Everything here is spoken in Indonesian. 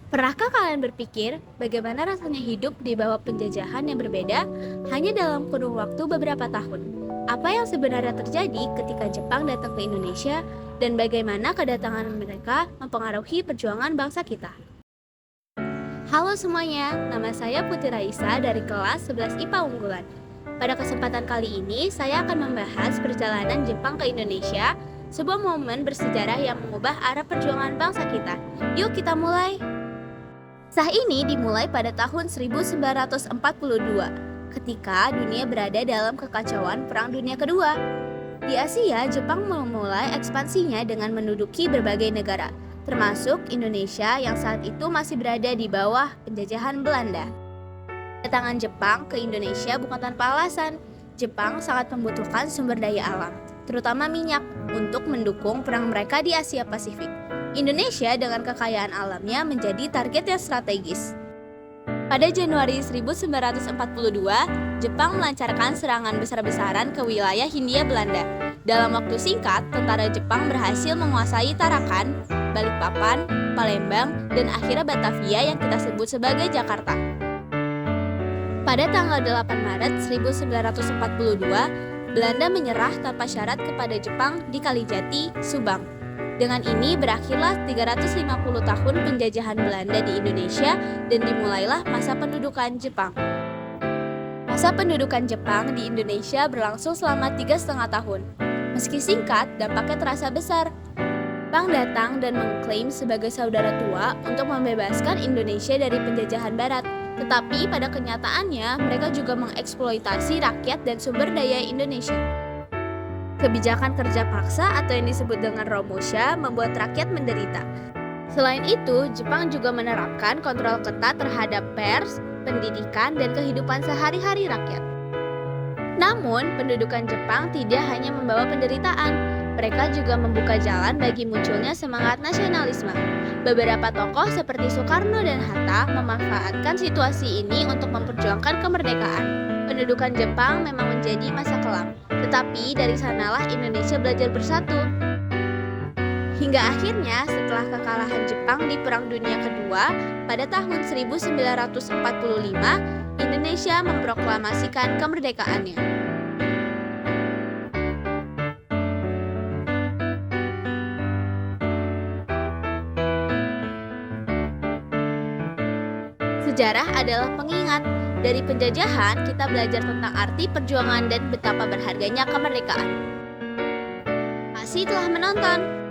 Pernahkah kalian berpikir bagaimana rasanya hidup di bawah penjajahan yang berbeda hanya dalam kurun waktu beberapa tahun? Apa yang sebenarnya terjadi ketika Jepang datang ke Indonesia dan bagaimana kedatangan mereka mempengaruhi perjuangan bangsa kita? Halo semuanya, nama saya Putri Raisa dari kelas 11 IPA Unggulan. Pada kesempatan kali ini, saya akan membahas perjalanan Jepang ke Indonesia, sebuah momen bersejarah yang mengubah arah perjuangan bangsa kita. Yuk kita mulai! Kisah ini dimulai pada tahun 1942, ketika dunia berada dalam kekacauan Perang Dunia Kedua. Di Asia, Jepang memulai ekspansinya dengan menduduki berbagai negara, termasuk Indonesia yang saat itu masih berada di bawah penjajahan Belanda. Kedatangan Jepang ke Indonesia bukan tanpa alasan. Jepang sangat membutuhkan sumber daya alam, terutama minyak, untuk mendukung perang mereka di Asia Pasifik. Indonesia dengan kekayaan alamnya menjadi target yang strategis. Pada Januari 1942, Jepang melancarkan serangan besar-besaran ke wilayah Hindia Belanda. Dalam waktu singkat, tentara Jepang berhasil menguasai Tarakan, Balikpapan, Palembang, dan akhirnya Batavia yang kita sebut sebagai Jakarta. Pada tanggal 8 Maret 1942, Belanda menyerah tanpa syarat kepada Jepang di Kalijati, Subang. Dengan ini berakhirlah 350 tahun penjajahan Belanda di Indonesia dan dimulailah masa pendudukan Jepang. Masa pendudukan Jepang di Indonesia berlangsung selama 3,5 tahun. Meski singkat, dampaknya terasa besar. Jepang datang dan mengklaim sebagai saudara tua untuk membebaskan Indonesia dari penjajahan Barat. Tetapi pada kenyataannya, mereka juga mengeksploitasi rakyat dan sumber daya Indonesia. Kebijakan kerja paksa atau yang disebut dengan Romosha membuat rakyat menderita. Selain itu, Jepang juga menerapkan kontrol ketat terhadap pers, pendidikan, dan kehidupan sehari-hari rakyat. Namun, pendudukan Jepang tidak hanya membawa penderitaan. Mereka juga membuka jalan bagi munculnya semangat nasionalisme. Beberapa tokoh seperti Soekarno dan Hatta memanfaatkan situasi ini untuk memperjuangkan kemerdekaan. Pendudukan Jepang memang menjadi masa kelam, tetapi dari sanalah Indonesia belajar bersatu. Hingga akhirnya setelah kekalahan Jepang di Perang Dunia Kedua, pada tahun 1945, Indonesia memproklamasikan kemerdekaannya. Sejarah adalah pengingat. Dari penjajahan, kita belajar tentang arti perjuangan dan betapa berharganya kemerdekaan. Terima kasih telah menonton.